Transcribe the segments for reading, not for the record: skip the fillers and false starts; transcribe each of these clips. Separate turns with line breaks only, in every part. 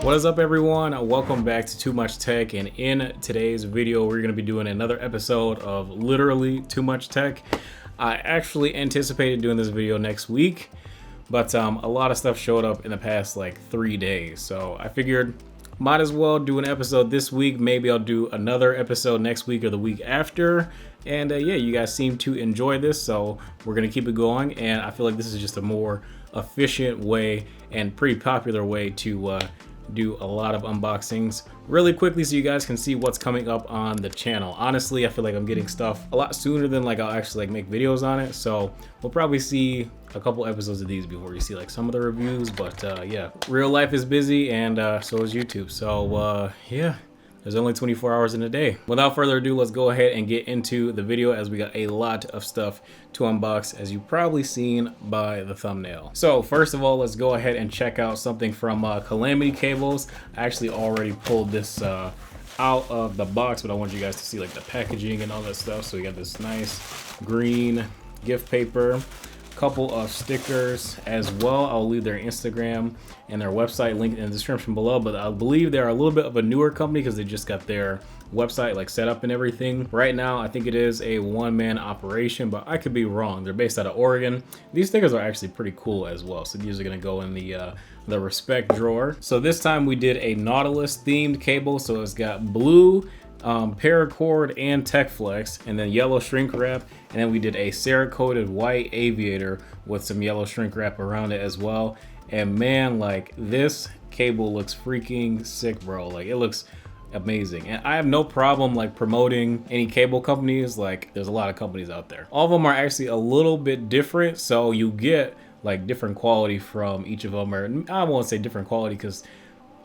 What is up, everyone? Welcome back to Too Much Tech, and in today's video we're going to be doing another episode of literally Too Much Tech. I actually anticipated doing this video next week, but a lot of stuff showed up in the past like 3 days, so I figured might as well do an episode this week. Maybe I'll do another episode next week or the week after. And yeah, you guys seem to enjoy this, so we're gonna keep it going. And I feel like this is just a more efficient way and pretty popular way to do a lot of unboxings really quickly so you guys can see what's coming up on the channel. Honestly, I feel like I'm getting stuff a lot sooner than like I'll actually like make videos on it, so we'll probably see a couple episodes of these before you see like some of the reviews. But yeah, real life is busy, and so is YouTube, so yeah, there's only 24 hours in a day. Without further ado, let's go ahead and get into the video, as we got a lot of stuff to unbox, as you've probably seen by the thumbnail. So first of all, let's go ahead and check out something from Kalamity cables. I actually already pulled this out of the box, but I want you guys to see like the packaging and all that stuff. So we got this nice green gift paper, couple of stickers as well. I'll leave their Instagram and their website linked in the description below, but I believe they're a little bit of a newer company because they just got their website like set up and everything. Right now I think it is a one-man operation, but I could be wrong. They're based out of Oregon. These stickers are actually pretty cool as well, so these are going to go in the respect drawer. So this time we did a Nautilus themed cable, so it's got blue paracord and tech flex, and then yellow shrink wrap, and then we did a Cerakoted white aviator with some yellow shrink wrap around it as well. And man, like, this cable looks freaking sick, bro. Like, it looks amazing, and I have no problem like promoting any cable companies. Like, there's a lot of companies out there. All of them are actually a little bit different, so you get like different quality from each of them. Or I won't say different quality, because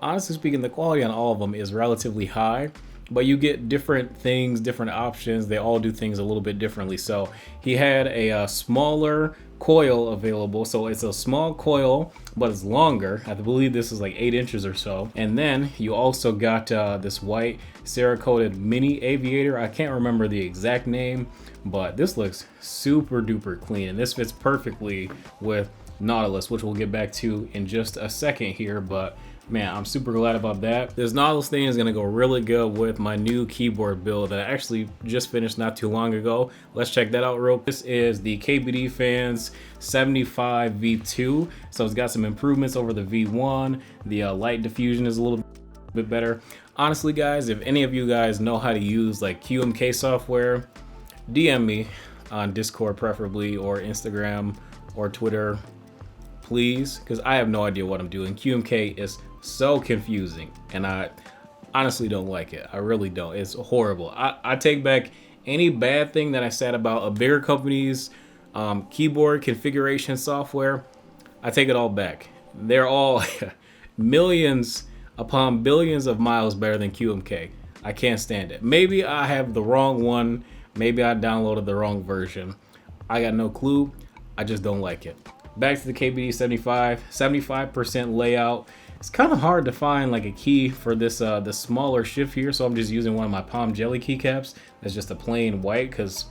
honestly speaking, the quality on all of them is relatively high, but you get different things, different options. They all do things a little bit differently. So he had a smaller coil available. So it's a small coil, but it's longer. I believe this is like 8 inches or so. And then you also got this white Cerakoted mini aviator. I can't remember the exact name, but this looks super duper clean. And this fits perfectly with Nautilus, which we'll get back to in just a second here. But man, I'm super glad about that. This Nautilus thing is gonna go really good with my new keyboard build that I actually just finished not too long ago. Let's check that out real quick. This is the KBD Fans 75 V2. So it's got some improvements over the V1. The light diffusion is a little bit better. Honestly, guys, if any of you guys know how to use like QMK software, DM me on Discord preferably, or Instagram or Twitter, please, because I have no idea what I'm doing. QMK is so confusing, and I honestly don't like it. I really don't. It's horrible. I take back any bad thing that I said about a bigger company's keyboard configuration software. I take it all back. They're all millions upon billions of miles better than QMK. I can't stand it. Maybe I have the wrong one. Maybe I downloaded the wrong version. I got no clue. I just don't like it. Back to the KBD 75% layout. It's kind of hard to find like a key for this the smaller shift here, so I'm just using one of my Palm Jelly keycaps. That's just a plain white, because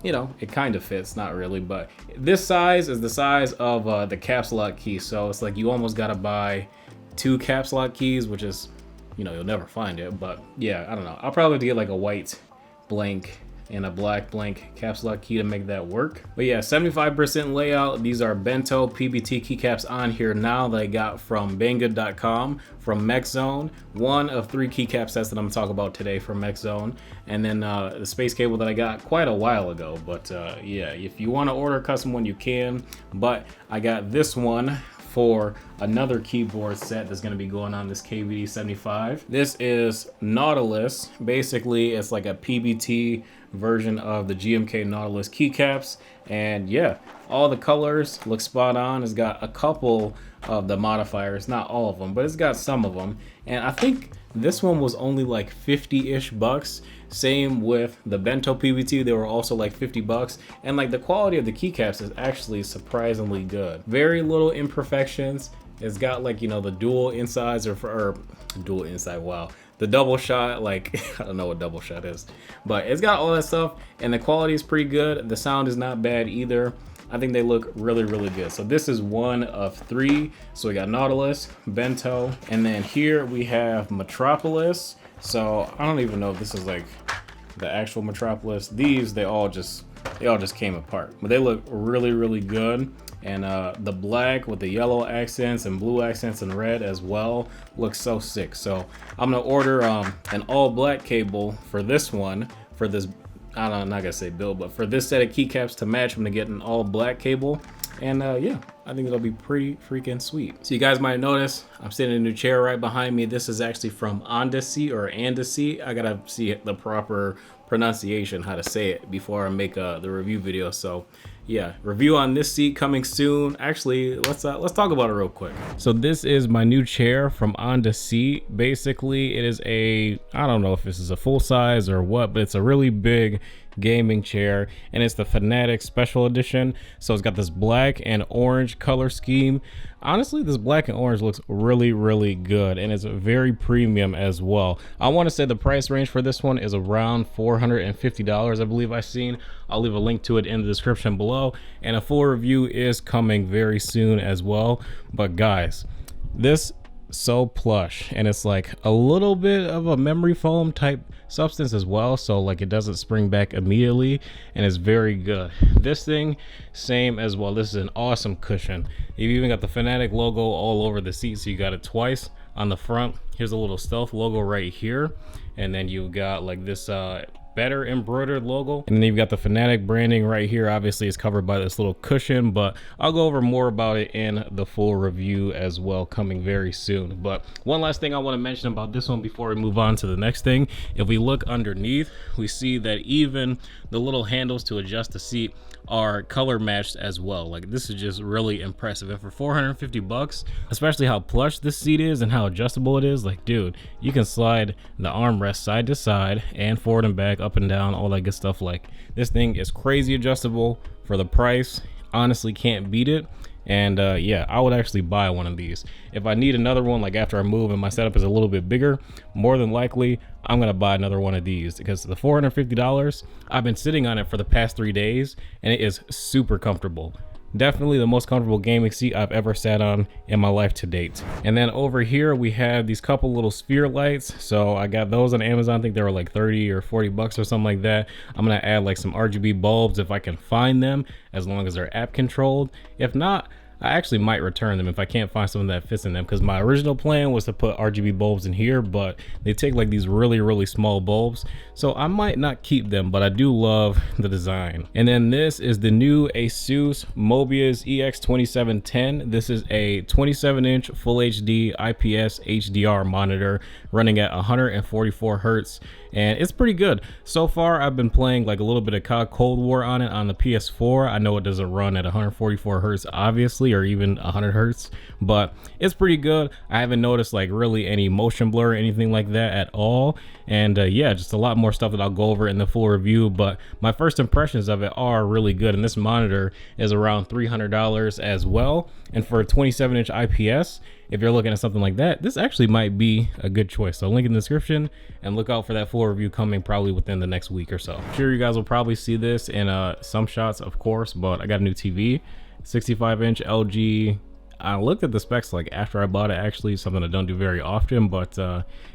you know it kind of fits, not really, but this size is the size of the caps lock key, so it's like you almost gotta buy 2 caps lock keys, which is, you know, you'll never find it. But yeah, I don't know. I'll probably have to get like a white blank and a black blank caps lock key to make that work. But yeah, 75% layout. These are BENTO PBT keycaps on here now that I got from Banggood.com from MECHZONE. One of 3 keycap sets that I'm gonna talk about today from MECHZONE. And then the space cable that I got quite a while ago. But yeah, if you want to order a custom one, you can. But I got this one for another keyboard set that's going to be going on this KBD 75. This is Nautilus. Basically, it's like a PBT version of the GMK Nautilus keycaps. And yeah, all the colors look spot on. It's got a couple of the modifiers, not all of them, but it's got some of them. And I think this one was only like 50-ish bucks. Same with the BENTO PBT, they were also like 50 bucks. And like the quality of the keycaps is actually surprisingly good. Very little imperfections. It's got like, you know, the dual insides or dual inside, wow. The double shot, like, I don't know what double shot is, but it's got all that stuff, and the quality is pretty good. The sound is not bad either. I think they look really, really good. So this is one of 3. So we got Nautilus, BENTO, and then here we have METROPOLIS. So I don't even know if this is like the actual METROPOLIS. These, they all just came apart, but they look really, really good. And the black with the yellow accents and blue accents and red as well looks so sick. So I'm gonna order an all black cable for this one, for this, I'm not gonna say build, but for this set of keycaps to match, I'm gonna get an all black cable. And yeah, I think it'll be pretty freaking sweet. So you guys might notice I'm sitting in a new chair right behind me. This is actually from ANDASEAT or ANDASEAT. I gotta see the proper pronunciation, how to say it, before I make the review video. So yeah, review on this seat coming soon. Actually, let's talk about it real quick. So this is my new chair from ANDASEAT. Basically, it is a, I don't know if this is a full size or what, but it's a really big gaming chair, and it's the FNATIC special edition. So it's got this black and orange color scheme. Honestly, this black and orange looks really, really good, and it's very premium as well. I want to say the price range for this one is around $450, I believe I've seen. I'll leave a link to it in the description below, and a full review is coming very soon as well. But guys, this so plush, and it's like a little bit of a memory foam type substance as well, so like it doesn't spring back immediately, and it's very good. This thing, same as well. This is an awesome cushion. You've even got the FNATIC logo all over the seat, so you got it twice on the front. Here's a little stealth logo right here, and then you've got like this better embroidered logo, and then you've got the FNATIC branding right here. Obviously it's covered by this little cushion, but I'll go over more about it in the full review as well, coming very soon. But one last thing I want to mention about this one before we move on to the next thing, if we look underneath, we see that even the little handles to adjust the seat are color matched as well. Like, this is just really impressive. And for 450 bucks, especially how plush this seat is and how adjustable it is, like, dude, you can slide the armrest side to side and forward and back, up and down, all that good stuff. Like, this thing is crazy adjustable for the price. Honestly, can't beat it. And yeah, I would actually buy one of these. If I need another one, like after I move and my setup is a little bit bigger, more than likely I'm gonna buy another one of these, because the $450, I've been sitting on it for the past 3 days and it is super comfortable. Definitely the most comfortable gaming seat I've ever sat on in my life to date. And then over here we have these couple little sphere lights. So I got those on Amazon. I think they were like 30 or 40 bucks or something like that. I'm gonna add like some RGB bulbs if I can find them, as long as they're app controlled. If not, I actually might return them if I can't find something that fits in them, because my original plan was to put RGB bulbs in here, but they take like these really, really small bulbs, so I might not keep them, but I do love the design. And then this is the new ASUS MOBIUZ EX2710. This is a 27-inch Full HD IPS HDR monitor running at 144 Hertz, and it's pretty good. So far, I've been playing like a little bit of COD Cold War on it on the PS4. I know it doesn't run at 144 Hertz, obviously, or even 100 Hertz, but it's pretty good. I haven't noticed like really any motion blur or anything like that at all. And yeah, just a lot more stuff that I'll go over in the full review, but my first impressions of it are really good. And this monitor is around $300 as well. And for a 27-inch IPS, if you're looking at something like that, this actually might be a good choice. So link in the description, and look out for that full review coming probably within the next week or so. I'm sure you guys will probably see this in some shots, of course, but I got a new TV, 65-inch LG. I looked at the specs like after I bought it, actually, something I don't do very often, but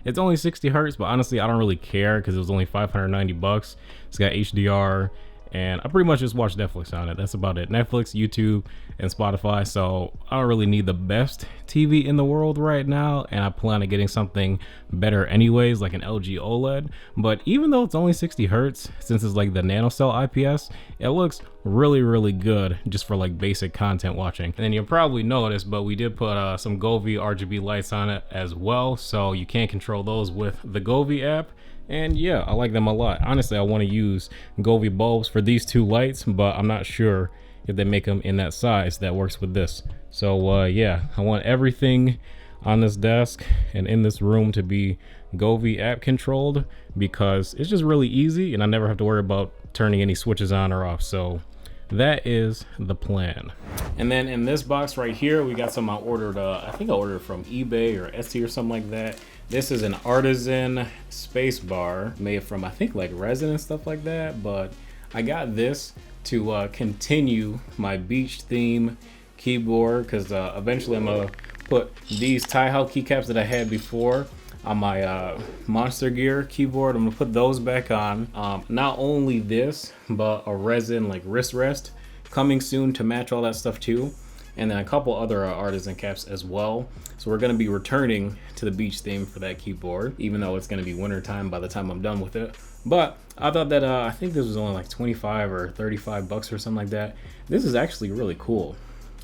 it's only 60 Hertz, but honestly, I don't really care because it was only 590 bucks. It's got HDR, and I pretty much just watch Netflix on it. That's about it. Netflix, YouTube, and Spotify. So I don't really need the best TV in the world right now, and I plan on getting something better anyways, like an LG OLED. But even though it's only 60 Hertz, since it's like the NANOCELL IPS, it looks really, really good just for like basic content watching. And then you'll probably notice, but we did put some Govee RGB lights on it as well, so you can control those with the Govee app. And yeah, I like them a lot. Honestly, I want to use Govee bulbs for these two lights, but I'm not sure if they make them in that size that works with this. So yeah, I want everything on this desk and in this room to be Govee app controlled, because it's just really easy and I never have to worry about turning any switches on or off. So that is the plan. And then in this box right here, we got some I ordered, I think I ordered from eBay or Etsy or something like that. This is an artisan space bar made from, I think, like resin and stuff like that, but I got this to continue my beach theme keyboard, because eventually I'm gonna put these tie-out keycaps that I had before on my Monster Gear keyboard. I'm gonna put those back on. Not only this, but a resin like wrist rest coming soon to match all that stuff too, and then a couple other artisan caps as well. So we're gonna be returning to the beach theme for that keyboard, even though it's gonna be winter time by the time I'm done with it. But I thought that I think this was only like 25 or 35 bucks or something like that. This is actually really cool.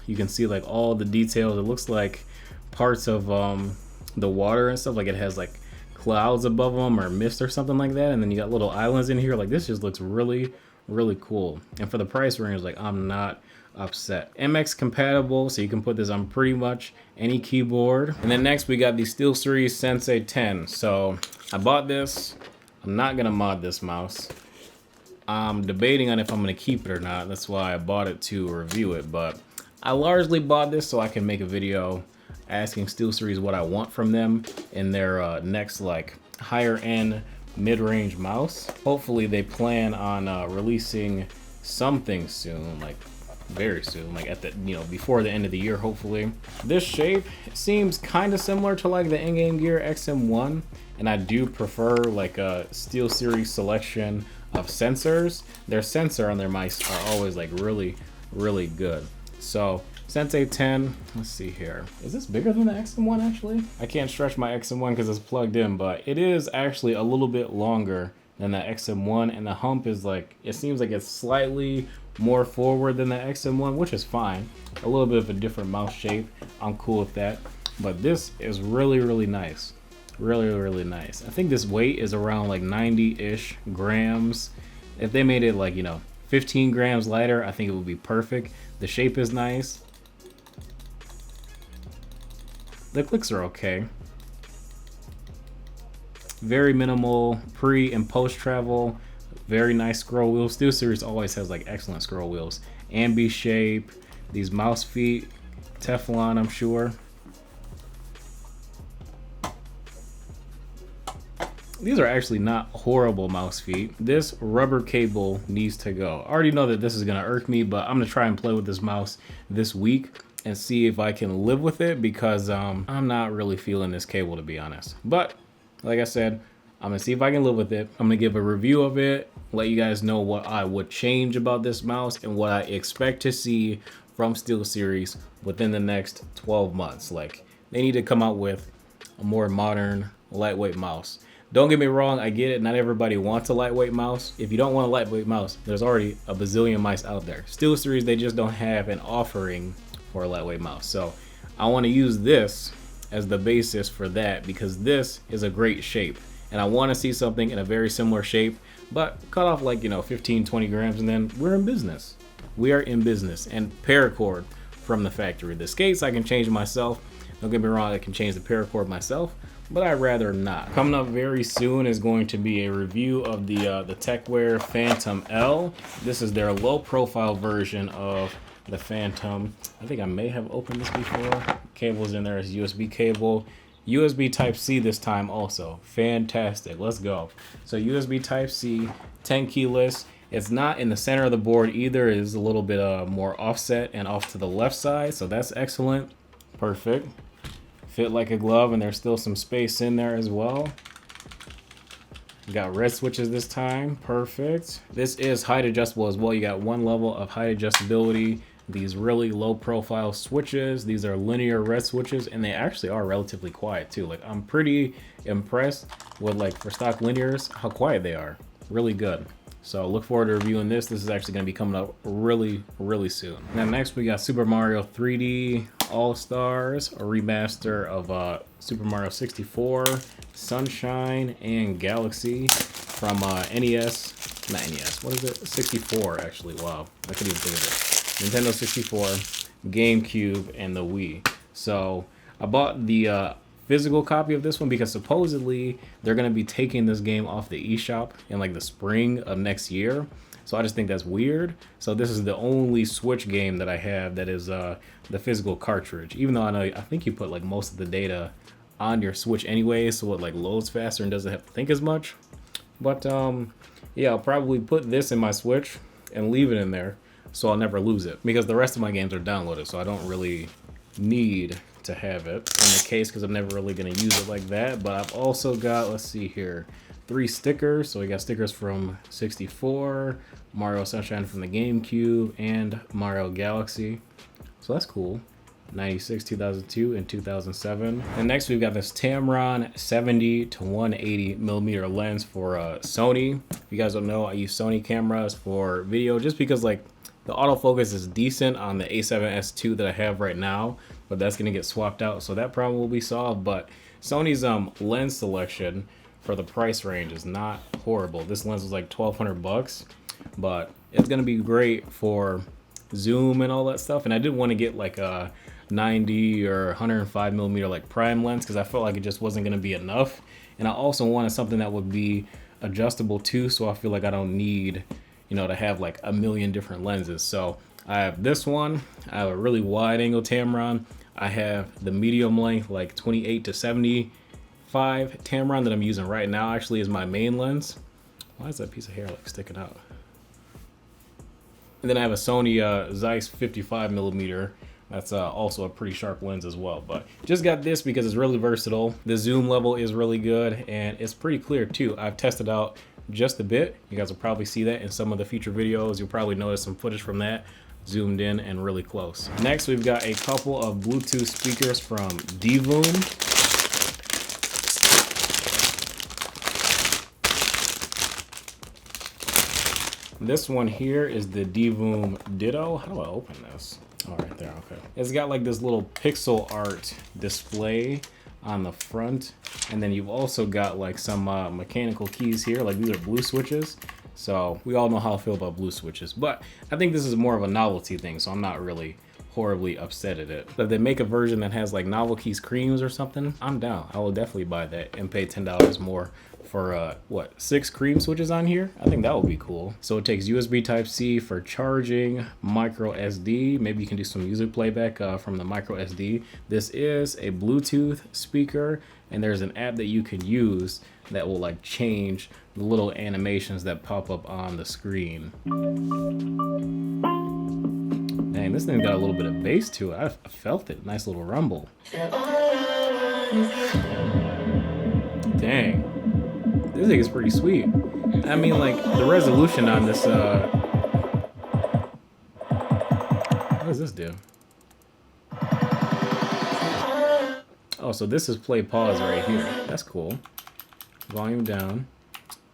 You can see like all the details. It looks like parts of the water and stuff, like it has like clouds above them or mist or something like that, and then you got little islands in here. Like this just looks really cool, and for the price range, like I'm not upset. MX compatible, so you can put this on pretty much any keyboard. And then next we got the SteelSeries Sensei 10. So I bought this. I'm not gonna mod this mouse. I'm debating on if I'm gonna keep it or not. That's why I bought it to review it, but I largely bought this so I can make a video asking SteelSeries what I want from them in their next like higher end mid-range mouse. Hopefully they plan on releasing something soon, like very soon, like at the, you know, before the end of the year hopefully. This shape seems kind of similar to like the in-game gear XM1, and I do prefer like a SteelSeries selection of sensors. Their sensor on their mice are always like really good. So Sensei 10, let's see here. Is this bigger than the XM1 actually? I can't stretch my XM1 because it's plugged in, but it is actually a little bit longer than the XM1, and the hump is like, it seems like it's slightly more forward than the XM1, which is fine. A little bit of a different mouse shape. I'm cool with that. But this is really nice. Really nice. I think this weight is around like 90-ish grams. If they made it like, you know, 15 grams lighter, I think it would be perfect. The shape is nice. The clicks are okay. Very minimal pre and post travel. Very nice scroll wheels. SteelSeries always has like excellent scroll wheels. Ambi shape. These mouse feet. Teflon, I'm sure. These are actually not horrible mouse feet. This rubber cable needs to go. I already know that this is gonna irk me, but I'm gonna try and play with this mouse this week and see if I can live with it, because I'm not really feeling this cable, to be honest. But like I said, I'm gonna see if I can live with it. I'm gonna give a review of it, let you guys know what I would change about this mouse and what I expect to see from SteelSeries within the next 12 months. Like, they need to come out with a more modern, lightweight mouse. Don't get me wrong, I get it, not everybody wants a lightweight mouse. If you don't want a lightweight mouse, there's already a bazillion mice out there. SteelSeries, they just don't have an offering for a lightweight mouse. So I want to use this as the basis for that, because this is a great shape. And I want to see something in a very similar shape, but cut off like, you know, 15, 20 grams, and then we're in business. We are in business. And paracord from the factory. The skates I can change myself. Don't get me wrong, I can change the paracord myself, but I'd rather not. Coming up very soon is going to be a review of the TECWARE Phantom L. This is their low profile version of the Phantom. I think I may have opened this before. Cable's in there as USB cable. USB Type-C this time also. Fantastic, let's go. So USB Type-C, 10 keyless. It's not in the center of the board either. It is a little bit more offset and off to the left side, so that's excellent. Perfect. Fit like a glove, and there's still some space in there as well. Got red switches this time. Perfect. This is height adjustable as well. You got one level of height adjustability. These really low profile switches. These are linear red switches, and they actually are relatively quiet too. Like, I'm pretty impressed with, like, for stock linears, how quiet they are. Really good. So look forward to reviewing this. This is actually going to be coming up really soon. Now next we got Super Mario 3D All-Stars, a remaster of Super Mario 64, Sunshine, and Galaxy from NES. Not NES, what is it? 64 actually, wow. I couldn't even think of it. Nintendo 64, GameCube, and the Wii. So I bought the physical copy of this one because supposedly they're going to be taking this game off the eShop in like the spring of next year. So I just think that's weird. So this is the only Switch game that I have that is the physical cartridge. Even though I think you put like most of the data on your Switch anyway, so it like loads faster and doesn't have to think as much. But yeah, I'll probably put this in my Switch and leave it in there so I'll never lose it, because the rest of my games are downloaded, so I don't really need to have it in the case because I'm never really going to use it like that. But I've also got, let's see here, 3 stickers. So we got stickers from 64, Mario Sunshine from the GameCube, and Mario Galaxy. So that's cool. 96, 2002, and 2007. And next we've got this Tamron 70 to 180 millimeter lens for Sony. If you guys don't know, I use Sony cameras for video just because like the autofocus is decent on the A7S II that I have right now, but that's gonna get swapped out, so that problem will be solved. But Sony's lens selection for the price range is not horrible. This lens was like 1,200 bucks, but it's gonna be great for zoom and all that stuff. And I didn't want to get like a 90 or 105 millimeter like prime lens because I felt like it just wasn't gonna be enough. And I also wanted something that would be adjustable too, so I feel like I don't need, you know, to have like a million different lenses. So I have this one, I have a really wide angle Tamron, I have the medium length like 28 to 75 Tamron that I'm using right now actually is my main lens. Why is that piece of hair like sticking out? And then I have a Sony Zeiss 55 millimeter. That's also a pretty sharp lens as well, but just got this because it's really versatile. The zoom level is really good and it's pretty clear too. I've tested out just a bit. You guys will probably see that in some of the future videos. You'll probably notice some footage from that zoomed in and really close. Next, we've got a couple of Bluetooth speakers from DIVOOM. This one here is the DIVOOM DITOO. How do I open this? Oh, right there, okay. It's got like this little pixel art display on the front, and then you've also got like some mechanical keys here, like these are blue switches. So we all know how I feel about blue switches, but I think this is more of a novelty thing, so I'm not really horribly upset at it. But if they make a version that has like novel keys creams or something, I'm down. I will definitely buy that and pay $10 more for what, 6 cream switches on here? I think that would be cool. So it takes USB Type-C for charging, micro SD. Maybe you can do some music playback from the micro SD. This is a Bluetooth speaker, and there's an app that you can use that will like change the little animations that pop up on the screen. Dang, this thing got a little bit of bass to it. I felt it. Nice little rumble. Dang. This thing is pretty sweet. I mean, like, the resolution on this, what does this do? Oh, so this is play pause right here. That's cool. Volume down.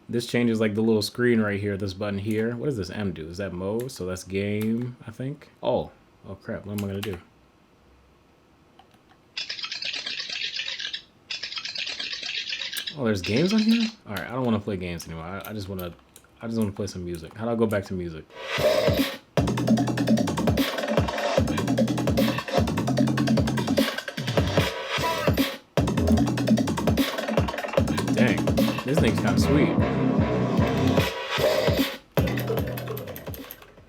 This changes like the little screen right here, this button here. What does this M do? Is that mode? So that's game, I think. Oh crap, what am I gonna do? Oh, there's games on here? All right, I don't want to play games anymore. I just want to play some music. How do I go back to music? Dang, this thing's kind of sweet.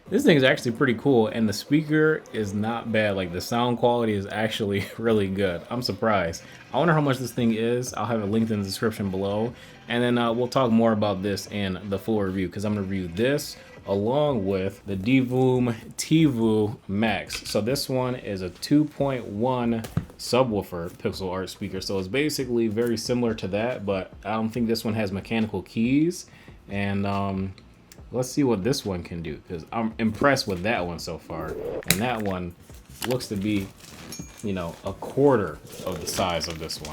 This thing is actually pretty cool, and the speaker is not bad. Like, the sound quality is actually really good. I'm surprised. I wonder how much this thing is. I'll have it linked in the description below, and then we'll talk more about this in the full review, because I'm going to review this along with the DIVOOM TIVOO Max. So this one is a 2.1 subwoofer pixel art speaker, so it's basically very similar to that, but I don't think this one has mechanical keys. And let's see what this one can do, because I'm impressed with that one so far. And that one looks to be, you know, a quarter of the size of this one.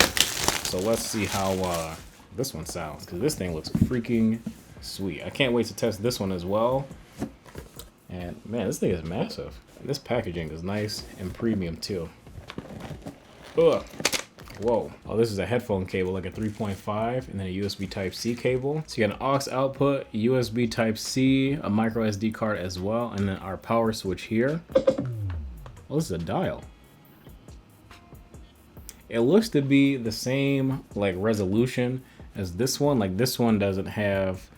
So let's see how this one sounds, because this thing looks freaking sweet. I can't wait to test this one as well. And man, this thing is massive. This packaging is nice and premium too. Ugh. Whoa. Oh, this is a headphone cable, like a 3.5, and then a USB Type-C cable. So you got an aux output, USB Type-C, a micro SD card as well, and then our power switch here. Oh, this is a dial. It looks to be the same like resolution as this one. Like, this one doesn't have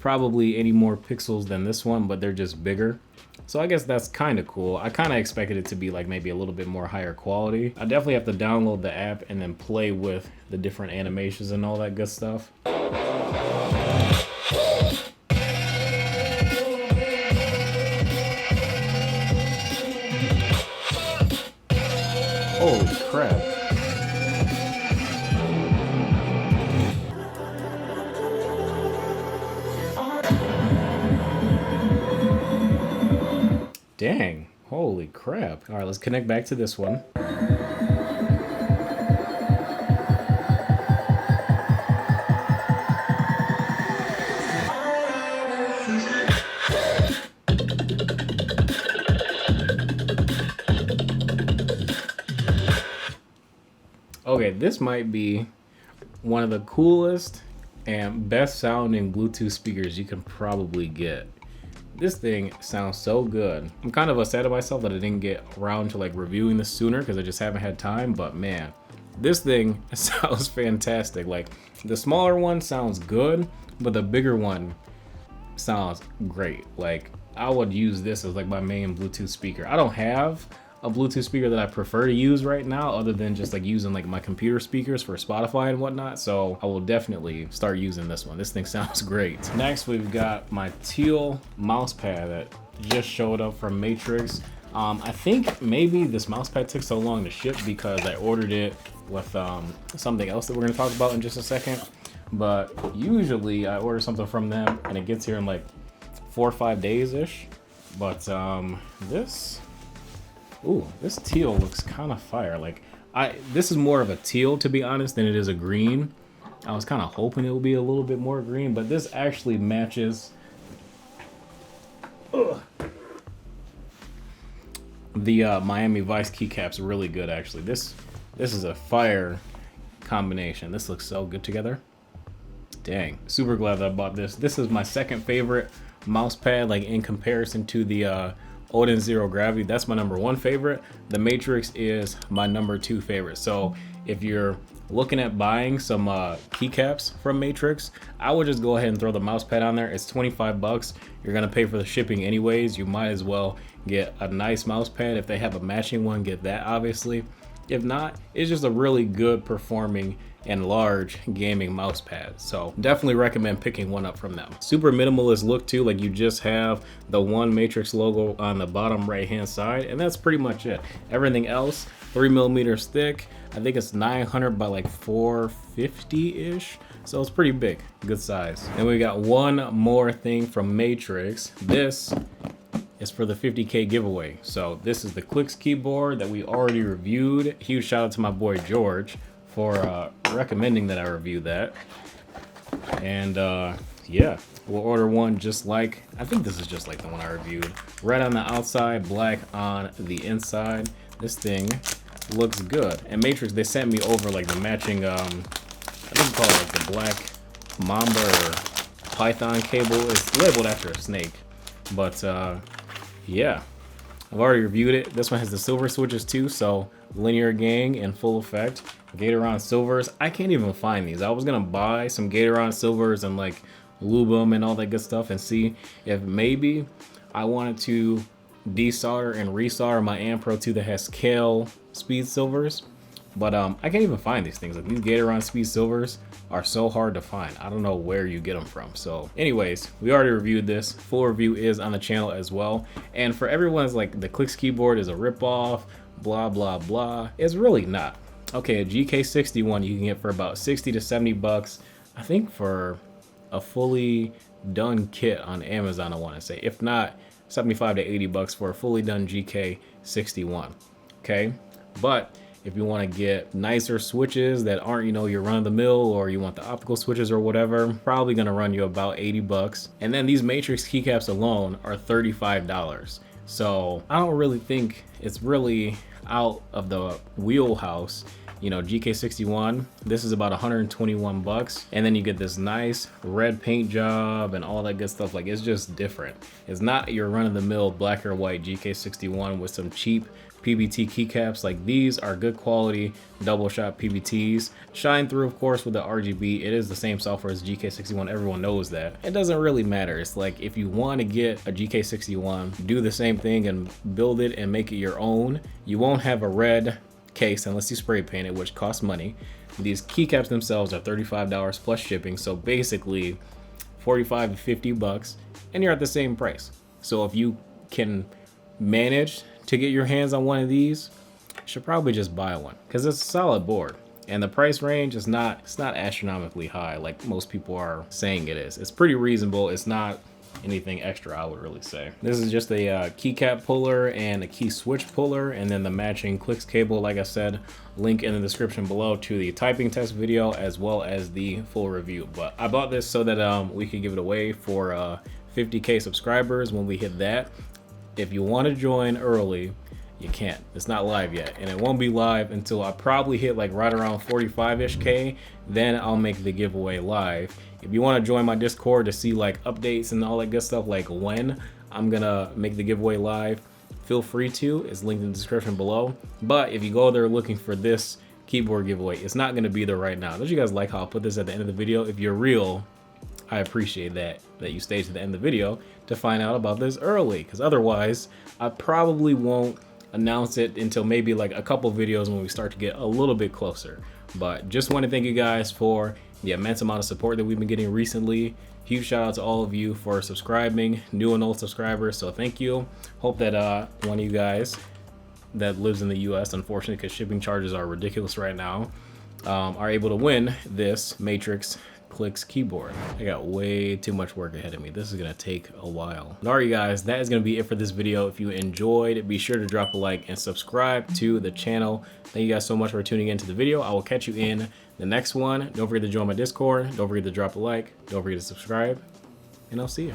probably any more pixels than this one, but they're just bigger. So I guess that's kind of cool. I kind of expected it to be like maybe a little bit more higher quality. I definitely have to download the app and then play with the different animations and all that good stuff. Holy crap. Dang, holy crap. All right, let's connect back to this one. Okay, this might be one of the coolest and best sounding Bluetooth speakers you can probably get. This thing sounds so good. I'm kind of upset at myself that I didn't get around to like reviewing this sooner because I just haven't had time, but man, this thing sounds fantastic. Like the smaller one sounds good, but the bigger one sounds great. Like I would use this as like my main Bluetooth speaker. I don't have a Bluetooth speaker that I prefer to use right now other than just like using like my computer speakers for Spotify and whatnot, so I will definitely start using this one. This thing sounds great. Next we've got my TEAL mouse pad that just showed up from Matrix. I think maybe this mouse pad took so long to ship because I ordered it with something else that we're going to talk about in just a second, but usually I order something from them and it gets here in like 4 or 5 days ish. But this teal looks kind of fire. Like this is more of a teal to be honest than it is a green. I was kind of hoping it would be a little bit more green, but this actually matches the Miami Vice keycaps really good actually. This is a fire combination. This looks so good together. Dang, super glad that I bought this. This is my second favorite mouse pad, like in comparison to the Odin Zero Gravity. That's my #1 favorite. The Matrix is my #2 favorite. So if you're looking at buying some keycaps from Matrix, I would just go ahead and throw the mouse pad on there. It's 25 bucks. You're gonna pay for the shipping anyways. You might as well get a nice mouse pad. If they have a matching one, get that obviously. If not, it's just a really good performing and large gaming mouse pad. So definitely recommend picking one up from them. Super minimalist look too, like you just have the one Matrix logo on the bottom right hand side, and that's pretty much it. Everything else 3mm thick. I think it's 900 by like 450-ish. So it's pretty big, good size. And we got one more thing from Matrix. This is for the 50K giveaway. So this is the CLIX keyboard that we already reviewed. Huge shout out to my boy George for recommending that I review that. And yeah, we'll order one just like, I think this is just like the one I reviewed. Red on the outside, black on the inside. This thing looks good. And Matrix, they sent me over like the matching, I think it's called like the black mamba or python cable. It's labeled after a snake. But yeah, I've already reviewed it. This one has the silver switches too, so linear gang in full effect. Gatoron silvers, I can't even find these. I was gonna buy some Gatoron silvers and like lube them and all that good stuff and see if maybe I wanted to desolder and resolder my ANDASEAT that has KEYCAPS speed silvers, but I can't even find these things. Like these Gatoron speed silvers are so hard to find. I don't know where you get them from. So anyways, we already reviewed this. Full review is on the channel as well. And for everyone's like the CLIX keyboard is a ripoff, blah blah blah, it's really not. Okay, a GK61 you can get for about 60 to 70 bucks, I think, for a fully done kit on Amazon, I want to say. If not, 75 to 80 bucks for a fully done GK61. Okay, but if you want to get nicer switches that aren't, you know, your run-of-the-mill, or you want the optical switches or whatever, probably gonna run you about 80 bucks. And then these Matrix keycaps alone are $35. So I don't really think it's really out of the wheelhouse. You know, GK61, this is about 121 bucks. And then you get this nice red paint job and all that good stuff. Like, it's just different. It's not your run-of-the-mill black or white GK61 with some cheap PBT keycaps. Like, these are good quality double shot PBTs. Shine through, of course, with the RGB. It is the same software as GK61. Everyone knows that. It doesn't really matter. It's like, if you want to get a GK61, do the same thing and build it and make it your own. You won't have a red case unless you spray paint it, which costs money. These keycaps themselves are $35 plus shipping, so basically 45 to 50 bucks, and you're at the same price. So if you can manage to get your hands on one of these you should probably just buy one because it's a solid board. And the price range is not, it's not astronomically high like most people are saying it is. It's pretty reasonable. It's not anything extra, I would really say. This is just a keycap puller and a key switch puller, and then the matching CLIX cable. Like I said, link in the description below to the typing test video as well as the full review. But I bought this so that we could give it away for 50K subscribers when we hit that. If you want to join early, you can't. It's not live yet, and it won't be live until I probably hit like right around 45-ish K. Then I'll make the giveaway live. If you want to join my Discord to see like updates and all that good stuff, like when I'm gonna make the giveaway live, feel free to. It's linked in the description below. But if you go there looking for this keyboard giveaway, it's not gonna be there right now. Don't you guys like how I put this at the end of the video? If you're real, I appreciate that you stay to the end of the video to find out about this early, because otherwise I probably won't announce it until maybe like a couple videos when we start to get a little bit closer. But just want to thank you guys for the immense amount of support that we've been getting recently. Huge shout out to all of you for subscribing, new and old subscribers, so thank you. Hope that one of you guys that lives in the US, unfortunately because shipping charges are ridiculous right now, are able to win this Matrix CLIX keyboard. I got way too much work ahead of me. This is gonna take a while. But alright guys, that is gonna be it for this video. If you enjoyed, be sure to drop a like and subscribe to the channel. Thank you guys so much for tuning into the video. I will catch you in the next one. Don't forget to join my Discord. Don't forget to drop a like. Don't forget to subscribe. And I'll see you.